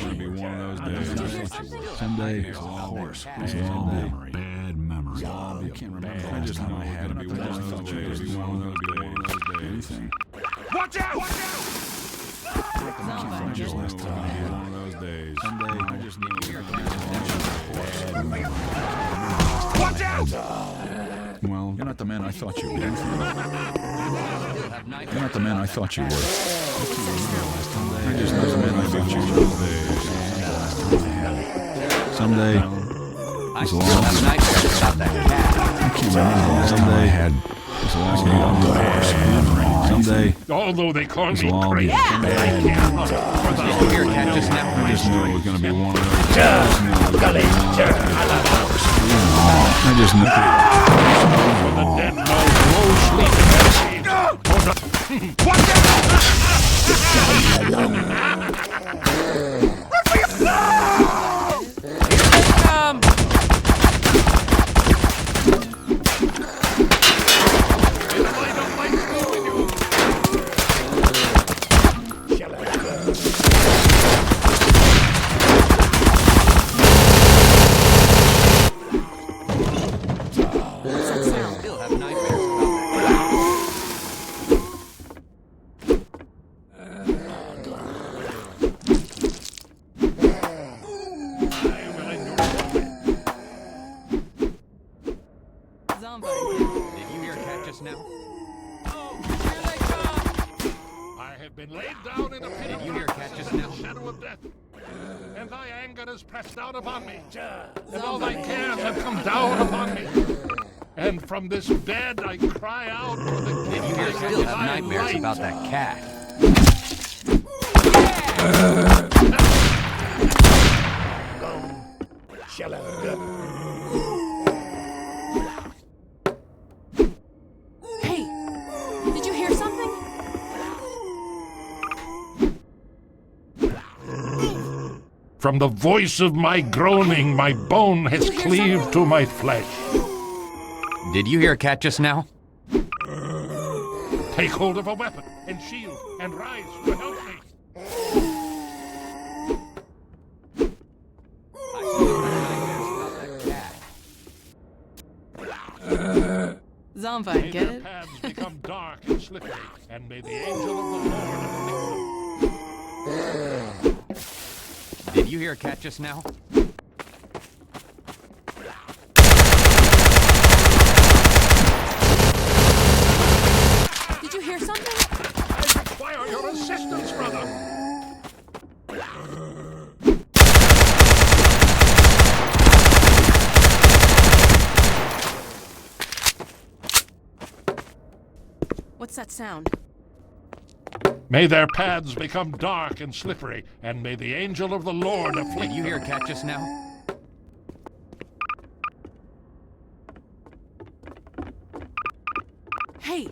gonna be one of those days. Someday, Of course. bad memory. I can't remember. I just know it's gonna be one of those days. Be one of those days. Anything. Watch out! Watch out! I just know it's gonna be one of those days. Someday, I just know it's gonna be one of those days. Watch out! Well, you're not the man I thought you were. You're not the man I thought you were. I just know the man I thought you were. Someday, I still have nightmares about that cat. I can't remember the last time I had. This will all be bad memory. Someday, Although they call this me will all be crazy, I bad. can't hunt for Did the you hear cat just now? I just knew it was gonna be one of those. I just knew. dead no low sleeping Watch out! Still have nightmares about Zombie. Did you hear cat just now? I have been laid down in a pit of You hear darkness cat just in now? the shadow of death, and thy anger is pressed down upon me, and all thy cares have come down upon me. And from this bed I cry out for the Did you hear still have nightmares about that cat? Hey, did you hear something? From the voice of my groaning, my bone has cleaved to my flesh. Did you hear cat just now? Take hold of a weapon and shield and rise to help me. Zombie, May get their it? paths become dark and slippery, and may the angel of the Lord afflict them. Did you hear cat just now? Did you hear something? I require your assistance, brother. What's that sound? May their paths become dark and slippery, and may the angel of the Lord afflict Did you them. hear cat just now? Hey,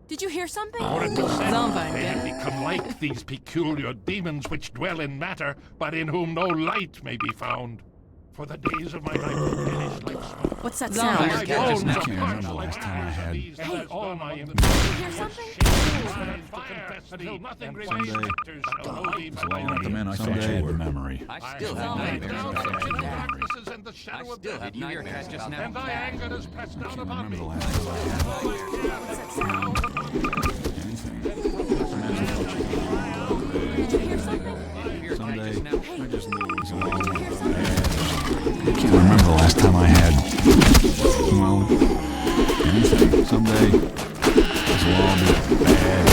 did you hear something? For it was said, Zombie, they get have it? become like these peculiar demons which dwell in matter, but in whom no light may be found. For the days of my life will perish like smoke. What's that Zombie, sound? My cat just bones now. are I can't remember parched the like last time I ashes had. these, Hey, and all my Did you hear something? until nothing Someday, remains victors shall know thee by You're not the name. man I thought you were. Memory. I still I have lay nightmares down about in that the cat. darknesses and the I shadow of still death, have nightmares just now. and thy anger is pressed down upon Remember me. the last time I had. What's that sound? Anything. The man I thought you were. Did you hear something? Did you hear cat Someday, just now? I just knew it was all Did you hear something? I can't remember the last time I had. Well, anything. Someday, this will all be bad.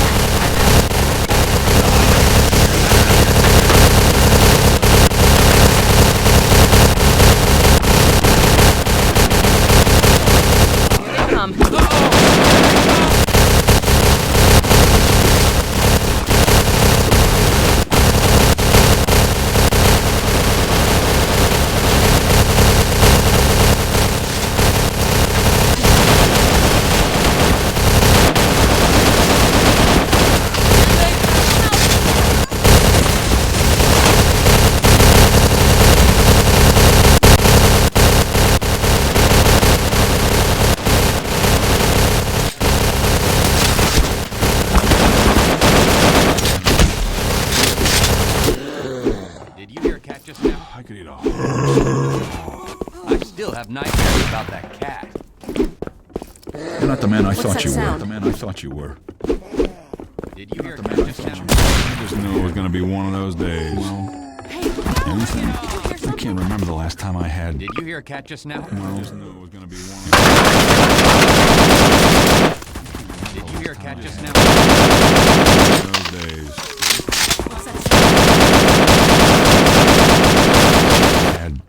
Here they come. I could eat a I still have nightmares about that cat. You're not the man I What's thought that you were. sound? The man I thought you were. Did you hear a The man cat I just thought you now? were. I just knew it was gonna be one of those days. Hey, Anything. did you hear I something? can't remember the last time I had. Did you hear a cat just now? I just knew it was gonna be one Did you hear a cat just now? of those days. What's that sound? had.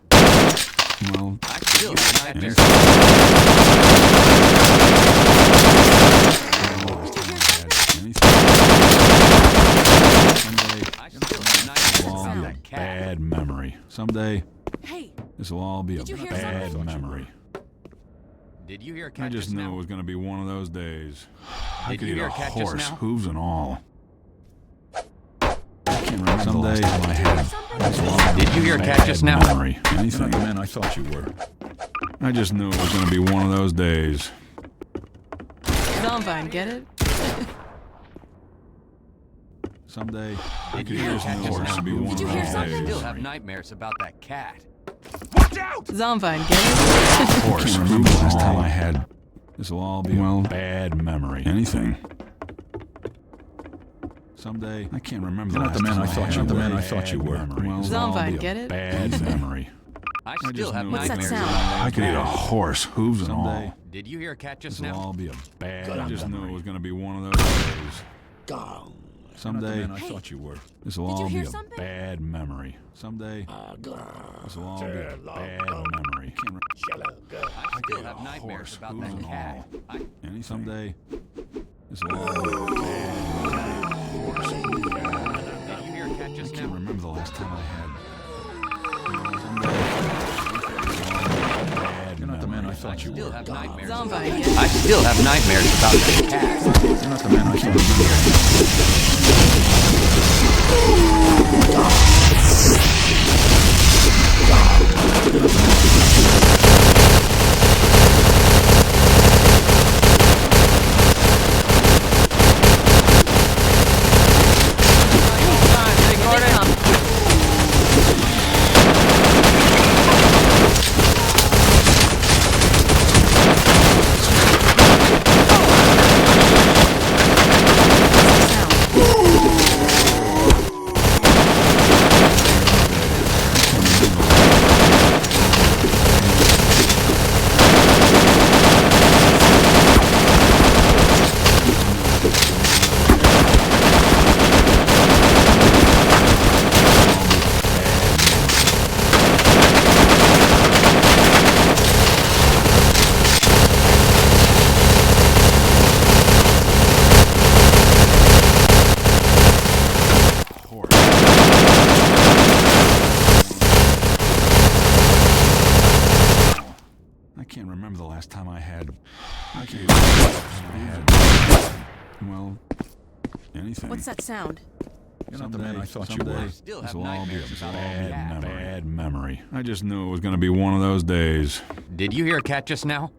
Well, I still have nightmares. Did you hear anything. something? This will all be a Hey, bad did you hear memory. something? Someday, Did you hear a I cat just just knew now? it was gonna be one of those days. I Did could you eat hear a a cat just horse, now? hooves and all. I can't remember the last time I Did you had. hear something? Did you hear a cat just now? Memory. Anything. You're not the man I thought you were. I just knew it was gonna be one of those days. Zombine, get it? Someday, I Did could you eat hear a a cat just horse, now? be one Did you of hear those something? I days. still have nightmares about that cat. Zombine, get it? Horse, I can't remember the last time I had. This will all be a bad memory. Anything. Someday, I can't remember the last time I thought you were. The man I thought you were. Well, Zombine, get it? Bad memory. I still have What's that nightmares sound? about that I could eat a cat. horse, hooves and all. Did you hear a cat just This will now? all be a bad I just knew it memory. was gonna be one of those days. Someday, I Hey, thought you were. This will did you all be hear a something? bad memory. Someday, this will all be a bad memory. I still have nightmares about hooves that and cat. all. And someday, this will all be a bad Did you hear a cat I just can't now? remember the last time I had. You're not the man I thought you Still were. have nightmares. Zombine, get it? I still have nightmares about that cat. You're not the man I thought you were. Here they come. I can't remember the last time I had. Well, anything. What's that sound? You're not the man I thought you were. Still This have will all be a nightmares about that cat. bad memory. I just knew it was gonna be one of those days. Did you hear a cat just now?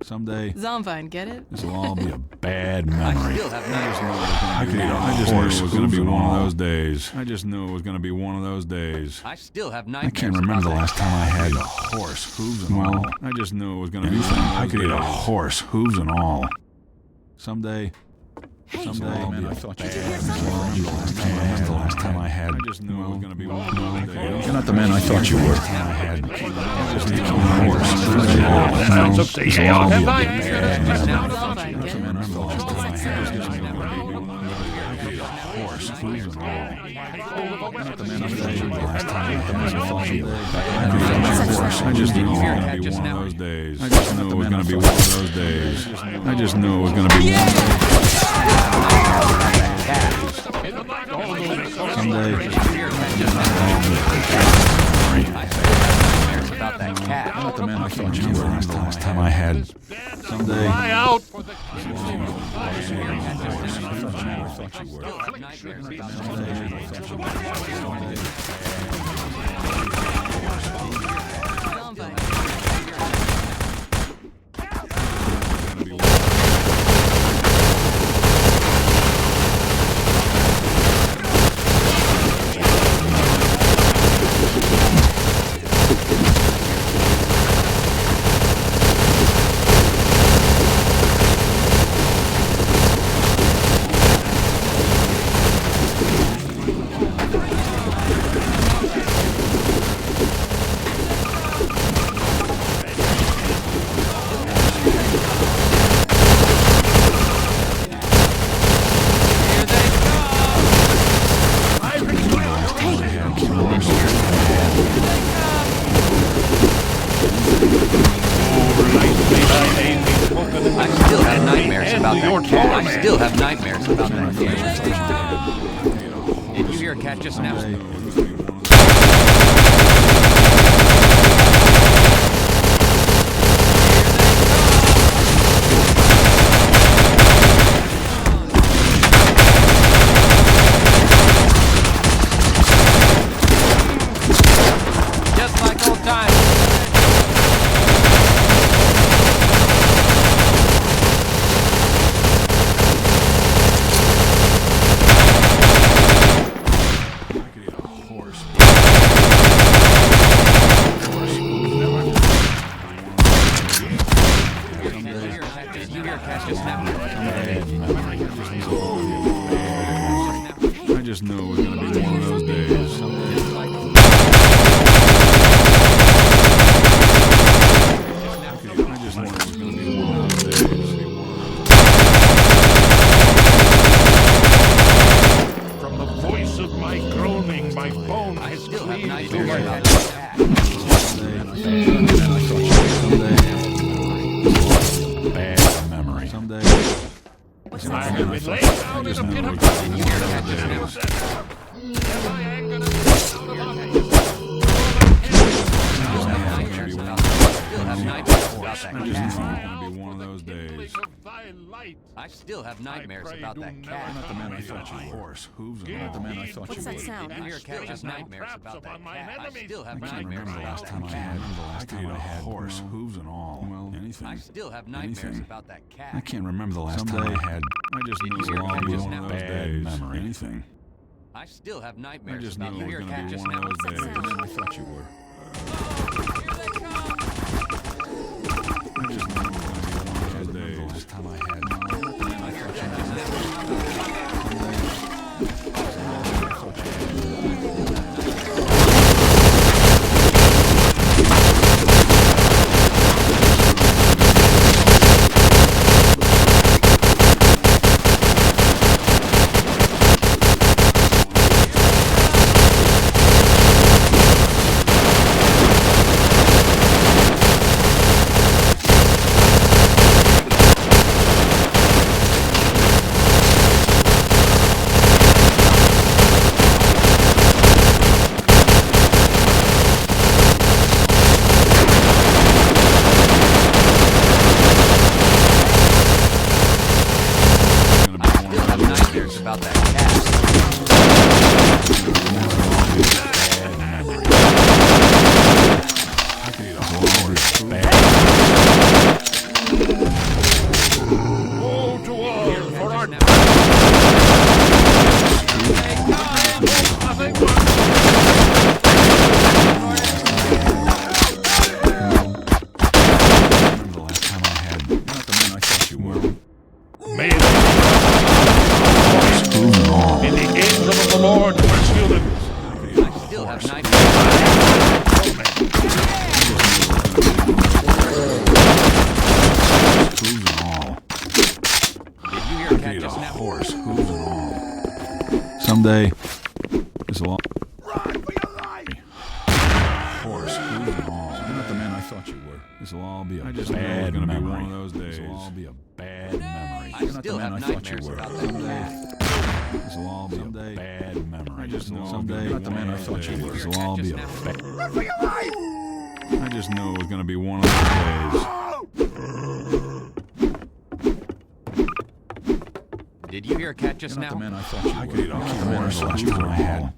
Someday, Zombine, get it? this will all be a bad I memory. still have nightmares. I could eat a I just knew horse, it was gonna be hooves and one of all. those days. I just knew it was gonna be one of those days. I still have I nightmares. can't remember the about last time I had a horse, hooves and all. I just knew it was gonna be Anything. one of I those could eat a days. horse, hooves and all. Someday, Hey, someday, man, I thought you did you hear were. something? The last time I had. I just knew it was gonna be one of those days. You're not the man I thought you were. I had. Just eat a horse, hooves and all. Sons of This will all be a Have I bad angered us memory. Zombine, get it? Man, I'm the last time I What's that had. sound? I could eat a horse, hooves and all. You're not the man I thought you were. The last time I had. This will all be a bad memory. I just knew it was hear a gonna cat be just one of now? those days. I just knew it was gonna be one of those days. I just knew it was gonna be one of those Someday, Did you hear a cat just now? I still have nightmares about that cat. not the man I thought you were. The last time I had. Someday, Cry out for the I thought you were. Still have nightmares about that cat. Zombine. cat. I still have nightmares about that cat. Did you hear a cat just now? Just like old times. Did you hear a cat just now? I just knew it was gonna be one of those days. I just knew it was gonna be one of those days. From the voice of my groaning, my bone I has still have cleaved nightmares to about my that cat. Bad memory. Someday. I have been laid down in a pit of darkness. And my anger is pressed out upon me. I still have nightmares about that cat. Not the man I thought you were. Horse, hooves, and not the man I thought you What's were. that sound? Did you hear a cat just nightmares about that cat? I still have I can't nightmares remember the about last time that I had. cat. Horse, hooves, and all. Well, anything. I still have nightmares Anything. about that cat. I can't remember the last time Someday. I had. I just Did knew you it hear was a cat gonna be just one of now? those Bad days. memory. Anything. I still have I nightmares just about knew you it hear was a gonna cat be just one of now. those What's days. that sound? I thought you were. I just knew it was gonna be one of those days. Last time I had. About that cat. Woe to all for our nothing but Remember the last time I had. Not the man I thought you were. may the angel of the Lord pursue them. I still have nightmares. Hooves and all. Did you hear a cat just now? Horse, hooves and all. Someday, this will all. Horse, hooves and all. You're not the man I thought you were. This will all be a I just knew it was bad gonna be memory. one of those days. This will all be a bad memory. I You're not the still man have I thought you nightmares were. about that cat. This will all be Someday. a bad memory. I just knew someday. you're not the man I thought you were. This will all be a Just bad. I just knew it was gonna be one of those days. Did you hear a cat just You're not the now? man I thought you were. I could eat a You're not the man I horse thought last you time were. I had.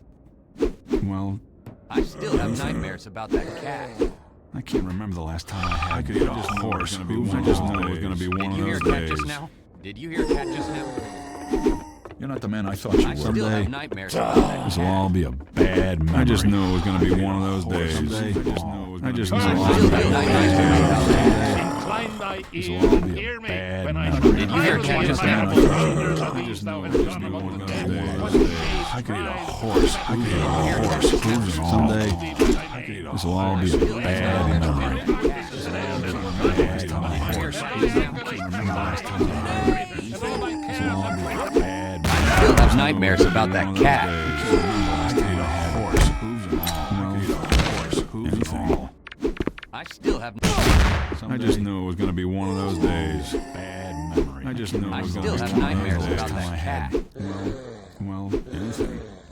Well, I still have nightmares about that cat. I can't remember the last time I had. I could eat a just horse. hooves I and just all. knew it was gonna be one Did of you hear a those cat days. just now? Did you hear a cat just now? You're not the man I thought you I were. still Someday. have nightmares about that This will cat. all be a bad memory. I just knew it was gonna be one of those days. Someday. I just knew it was I gonna just be knew one it of was those gonna be days. one of those days. Incline thy This ear will all and be a hear me bad when I memory. Did you hear a cat just now? I just knew it was gonna be one of those days. I could eat a horse. I could eat a horse. Hooves and all. Someday. This will all be a bad memory. Last time I had. Hear something just now? Last time I had. This will all be a bad memory. Still have nightmares about that cat. I could eat a horse. Hooves and all. I could eat a horse. Hooves and all. I still have. I just knew it was gonna be one of those days. Bad memory. I just knew I it was still gonna have be one of nightmares those days. about that cat. Well,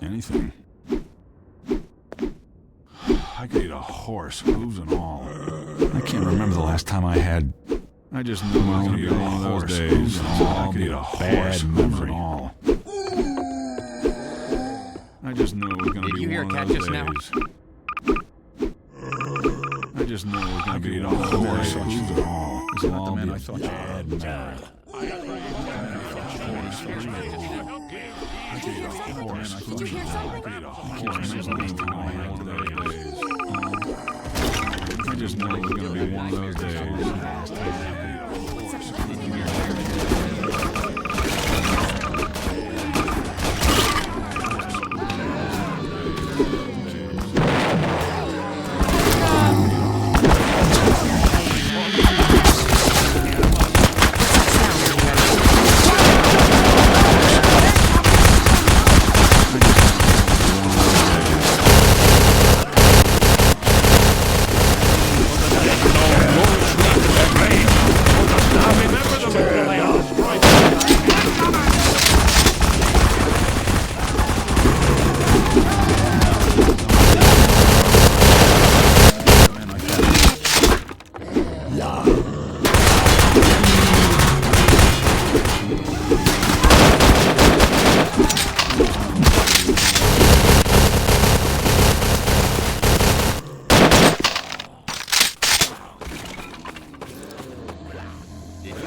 anything. I could eat a horse, hooves and all. I can't remember the last time I had. I just knew it was gonna be one of those days. I could eat a horse, hooves and all. I just knew it was gonna Did be you hear one a of cat those just now? days. I just knew it was gonna be one of those days. Hooves and all. This will all be a bad memory. Did you hear something? I just knew it was gonna be one of those days. Did you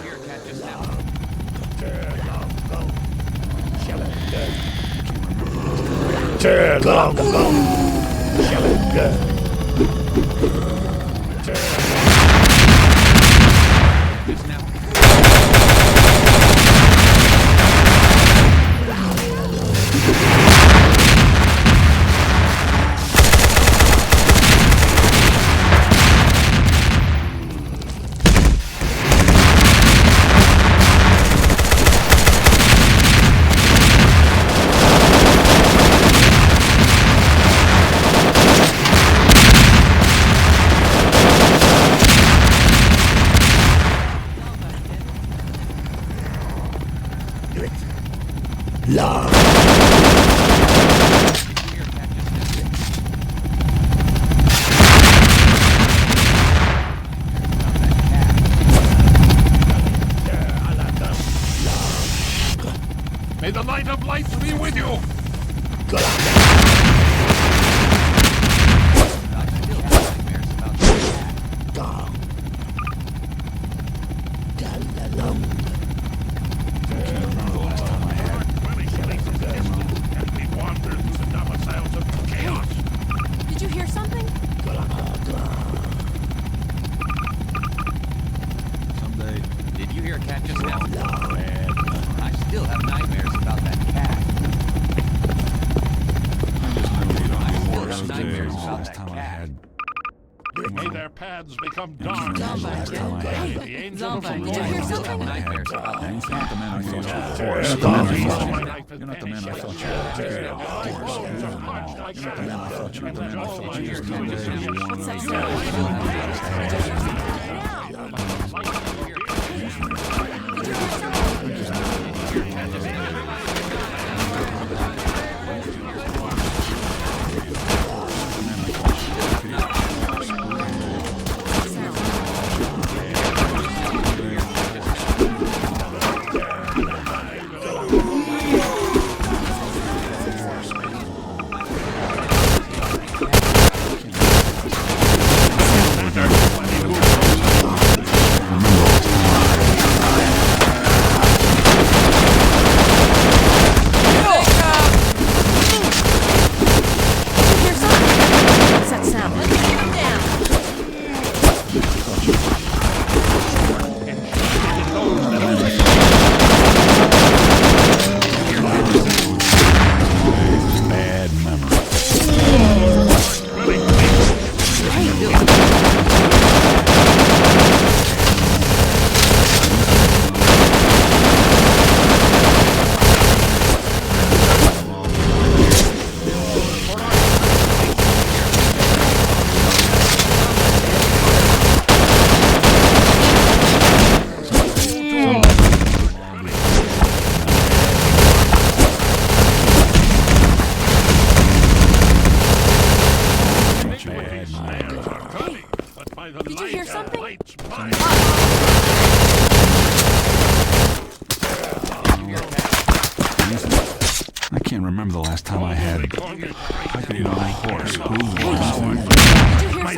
hear a cat just now? Just now. May the light of lights be with you! And we wander through the domiciles of chaos! Did you hear something? Someday, Did you hear a cat just now? I still have nightmares about that cat. Nightmares about last that time I cat. had. May their paths become dark. Zombie. The angel Zombie. from Did you hear something? Nightmares about that cat. The man I thought you were. You're You're not the man I thought you were. I could eat a horse, hooves and all. You're not the man I thought you were. The man I thought you were. Someday you'll be one of those days.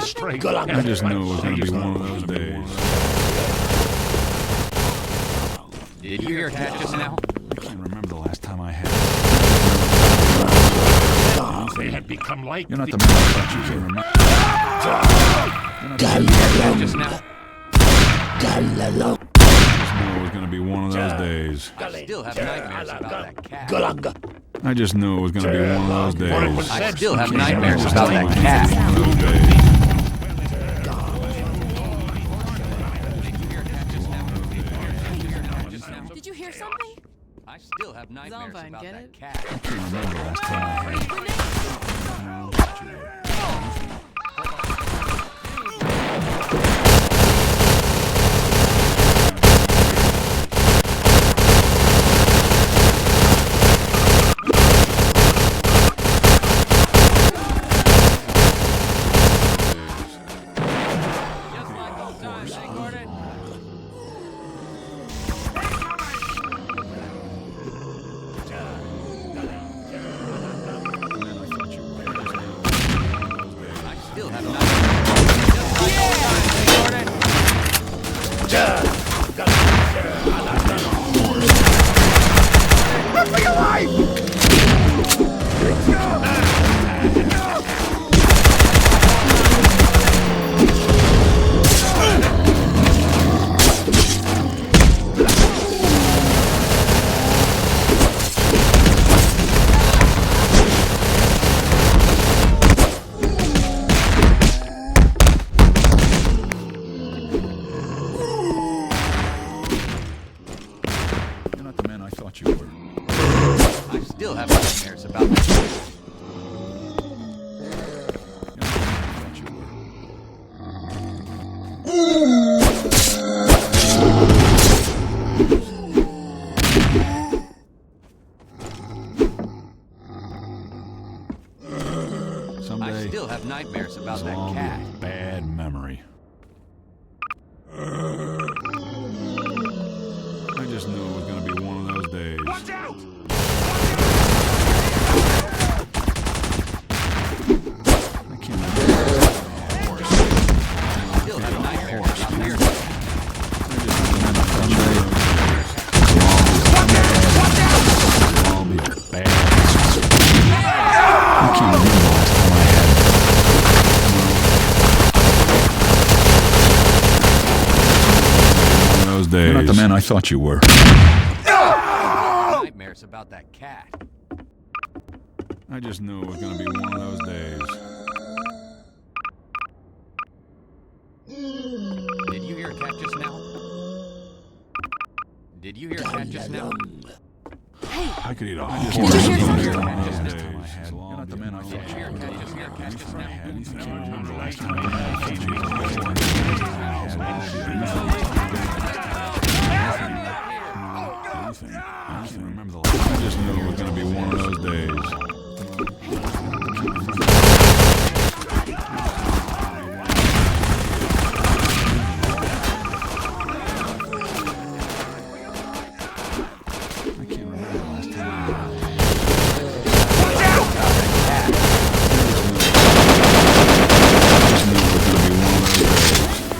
straight. I just knew it was going to be one of those days. Did you hear a cat just now? I can't remember the last time I had. They had become like You're not the man I thought you could remember. Just now? I just knew it was going to be one of those days. I still have nightmares about that cat. I just knew it was going to be one of those days. I still have nightmares about that cat. One of those days. Did you hear something? I still have nightmares Zombine, about get that it? cat. I can't remember the last time I had. Just like old times, eh, Gordon? I still have nightmares. Just like old times, eh, Gordon? You're not the man I thought you were. I still have nightmares about that cat. You're not the man I thought you were. I Someday, still have nightmares about that I'll be cat. a bad memory. I just knew it was going to be one of those days. Watch out! I can't remember. I still have nightmares about that cat. I'll be bad. I can't remember the last time I had. One of those days. You're not the man I thought you were. Nightmares about that cat. I just knew it was going to be one of those days. Did you hear a cat just now? Did you hear a cat just now? I could eat a Did horse. you hear One of something? those days. You're not the man I Did thought you hear you a were. cat just hear a cat just now? I can't remember the last time I had. Anything. I can't remember the last time. I just knew it was going to be one of those days. I can't remember the last time I had. I just knew it was going to be one of those days.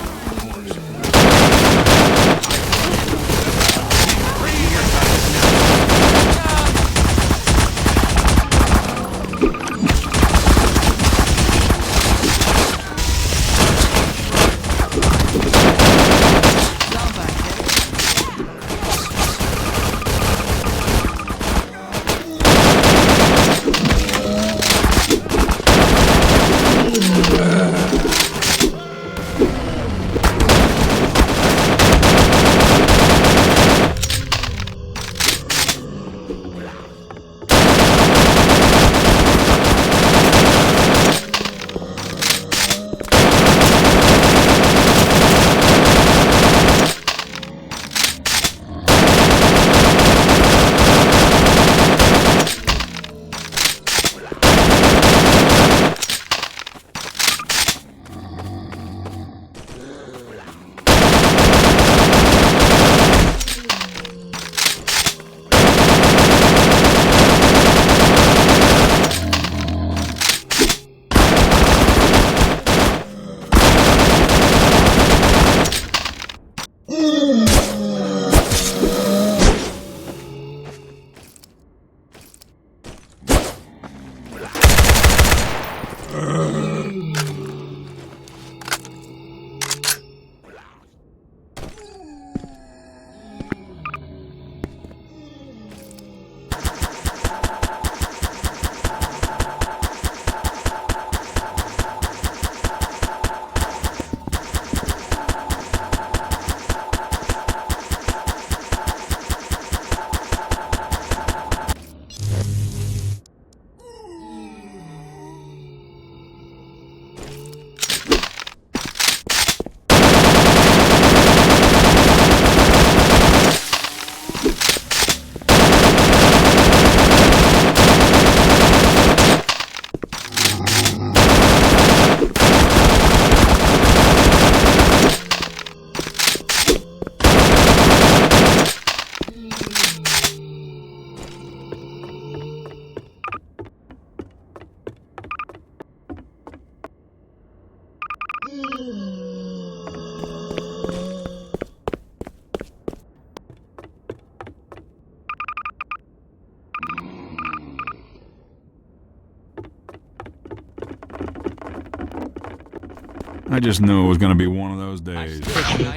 I just knew it was going to be one of those days.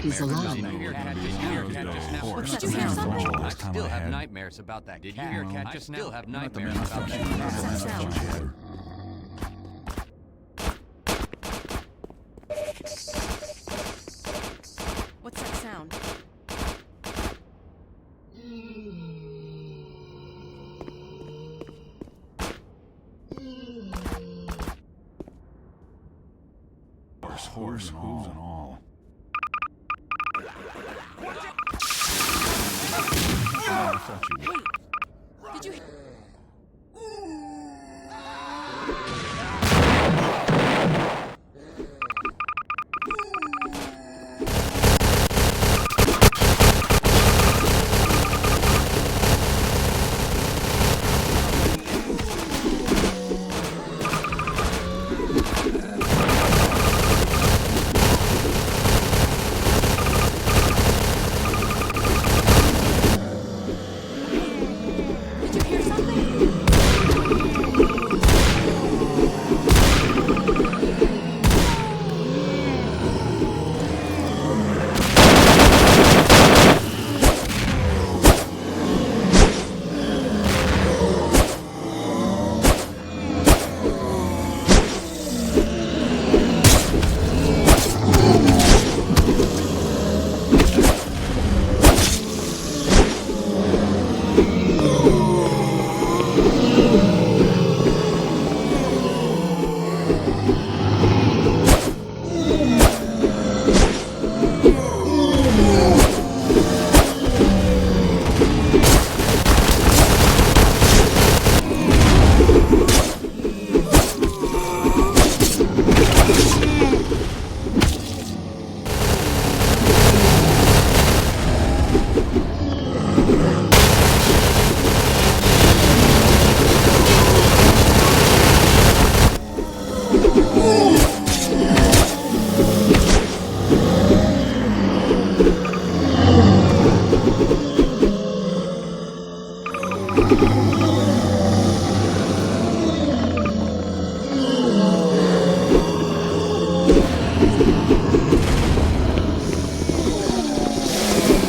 He's alive. Did you hear cat just now? Did you hear something? I still have nightmares about that cat. Did you hear cat just now? I still have nightmares about that cat. What's that sound? What's that sound? Horse hooves and all. Hey, did you hear? Did you hear something?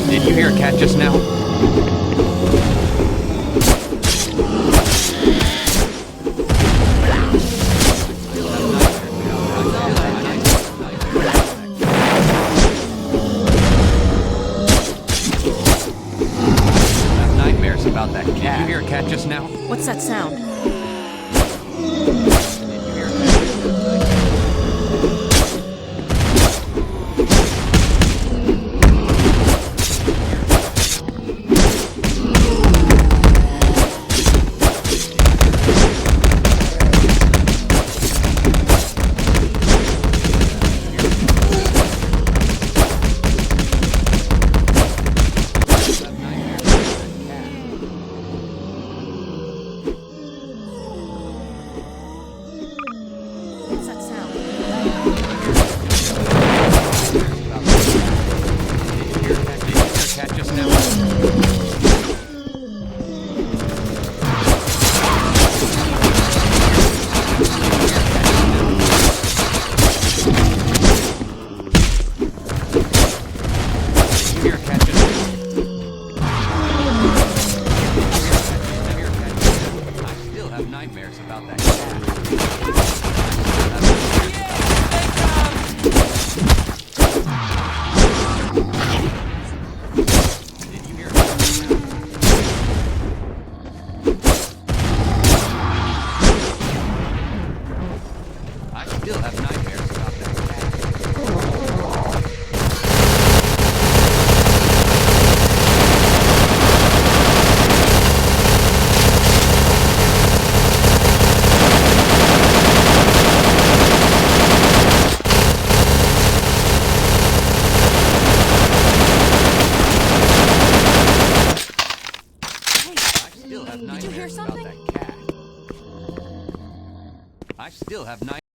Did you hear a cat just now? I have nightmares about that cat. Did you hear a cat just now? What's that sound? Did you hear a cat? still have nightmares about that cat. Hey, I still have did you hear nightmares about something? that cat. I still have nightmares.